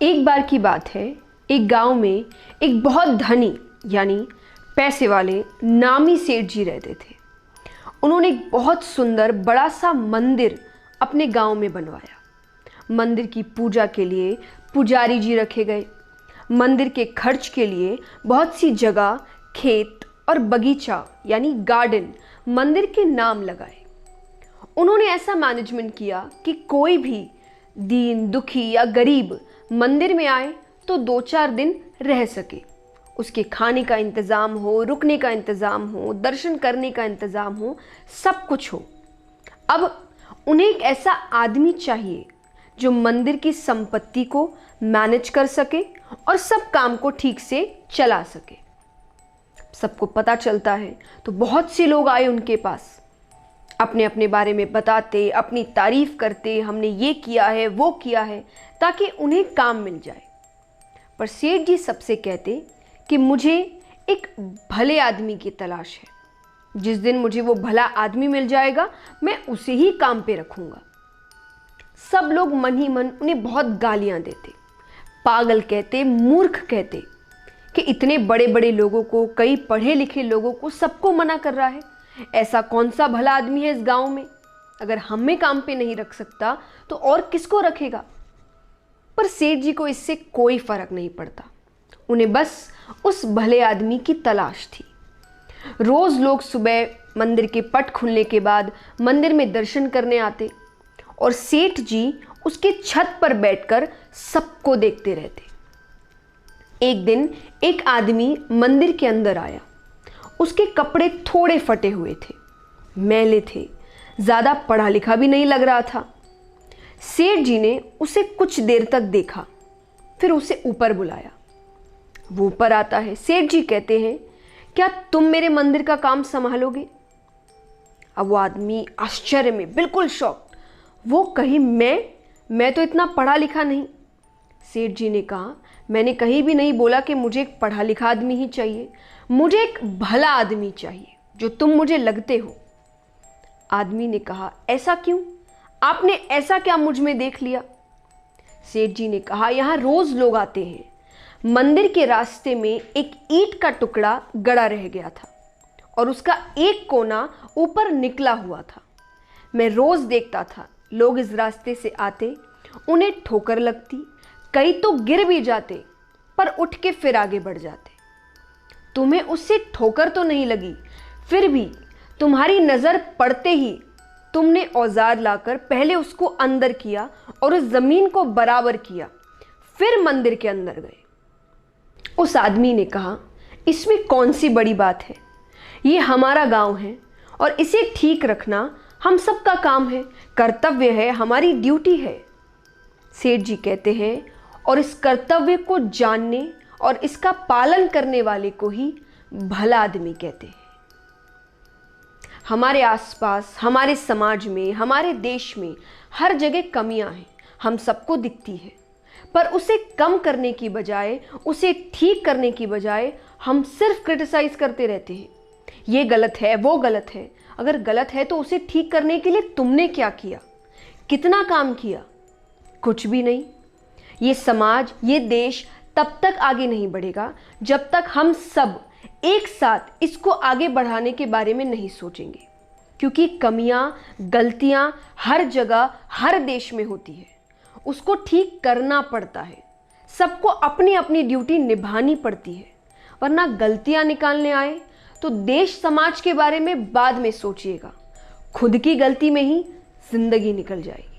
एक बार की बात है, एक गांव में एक बहुत धनी यानी पैसे वाले नामी सेठ जी रहते थे। उन्होंने एक बहुत सुंदर बड़ा सा मंदिर अपने गांव में बनवाया। मंदिर की पूजा के लिए पुजारी जी रखे गए। मंदिर के खर्च के लिए बहुत सी जगह, खेत और बगीचा यानी गार्डन मंदिर के नाम लगाए। उन्होंने ऐसा मैनेजमेंट किया कि कोई भी दीन दुखी या गरीब मंदिर में आए तो 2-4 दिन रह सके। उसके खाने का इंतज़ाम हो, रुकने का इंतज़ाम हो, दर्शन करने का इंतज़ाम हो, सब कुछ हो। अब उन्हें एक ऐसा आदमी चाहिए जो मंदिर की संपत्ति को मैनेज कर सके और सब काम को ठीक से चला सके। सबको पता चलता है तो बहुत से लोग आए उनके पास, अपने अपने बारे में बताते, अपनी तारीफ करते, हमने ये किया है वो किया है, ताकि उन्हें काम मिल जाए। पर सेठ जी सबसे कहते कि मुझे एक भले आदमी की तलाश है। जिस दिन मुझे वो भला आदमी मिल जाएगा मैं उसे ही काम पे रखूंगा। सब लोग मन ही मन उन्हें बहुत गालियां देते, पागल कहते, मूर्ख कहते कि इतने बड़े बड़े लोगों को, कई पढ़े लिखे लोगों को सबको मना कर रहा है। ऐसा कौन सा भला आदमी है इस गांव में? अगर हमें काम पे नहीं रख सकता तो और किसको रखेगा? पर सेठ जी को इससे कोई फर्क नहीं पड़ता। उन्हें बस उस भले आदमी की तलाश थी। रोज लोग सुबह मंदिर के पट खुलने के बाद मंदिर में दर्शन करने आते और सेठ जी उसके छत पर बैठकर सबको देखते रहते। एक दिन एक आदमी मंदिर के अंदर आया। उसके कपड़े थोड़े फटे हुए थे, मैले थे, ज़्यादा पढ़ा लिखा भी नहीं लग रहा था। सेठ जी ने उसे कुछ देर तक देखा, फिर उसे ऊपर बुलाया। वो ऊपर आता है। सेठ जी कहते हैं, क्या तुम मेरे मंदिर का काम संभालोगे? अब वो आदमी आश्चर्य में, बिल्कुल शॉक्ड। वो कहीं मैं तो इतना पढ़ा लिखा नहीं। सेठ जी ने कहा, मैंने कहीं भी नहीं बोला कि मुझे एक पढ़ा लिखा आदमी ही चाहिए। मुझे एक भला आदमी चाहिए जो तुम मुझे लगते हो। आदमी ने कहा, ऐसा क्यों? आपने ऐसा क्या मुझ में देख लिया? सेठ जी ने कहा, यहाँ रोज लोग आते हैं। मंदिर के रास्ते में एक ईंट का टुकड़ा गड़ा रह गया था और उसका एक कोना ऊपर निकला हुआ था। मैं रोज देखता था, लोग इस रास्ते से आते, उन्हें ठोकर लगती, कई तो गिर भी जाते, पर उठ के फिर आगे बढ़ जाते। तुम्हें उससे ठोकर तो नहीं लगी, फिर भी तुम्हारी नज़र पड़ते ही तुमने औजार लाकर पहले उसको अंदर किया और उस ज़मीन को बराबर किया, फिर मंदिर के अंदर गए। उस आदमी ने कहा, इसमें कौन सी बड़ी बात है? ये हमारा गांव है और इसे ठीक रखना हम सबका काम है, कर्तव्य है, हमारी ड्यूटी है। सेठ जी कहते हैं, और इस कर्तव्य को जानने और इसका पालन करने वाले को ही भला आदमी कहते हैं। हमारे आसपास, हमारे समाज में, हमारे देश में हर जगह कमियां हैं, हम सबको दिखती है, पर उसे कम करने की बजाय, उसे ठीक करने की बजाय हम सिर्फ क्रिटिसाइज करते रहते हैं। ये गलत है, वो गलत है। अगर गलत है तो उसे ठीक करने के लिए तुमने क्या किया? कितना काम किया? कुछ भी नहीं। ये समाज, ये देश तब तक आगे नहीं बढ़ेगा जब तक हम सब एक साथ इसको आगे बढ़ाने के बारे में नहीं सोचेंगे। क्योंकि कमियां, गलतियां हर जगह, हर देश में होती है। उसको ठीक करना पड़ता है। सबको अपनी अपनी ड्यूटी निभानी पड़ती है, वरना गलतियां निकालने आए तो देश समाज के बारे में बाद में सोचिएगा। खुद की गलती में ही जिंदगी निकल जाएगी।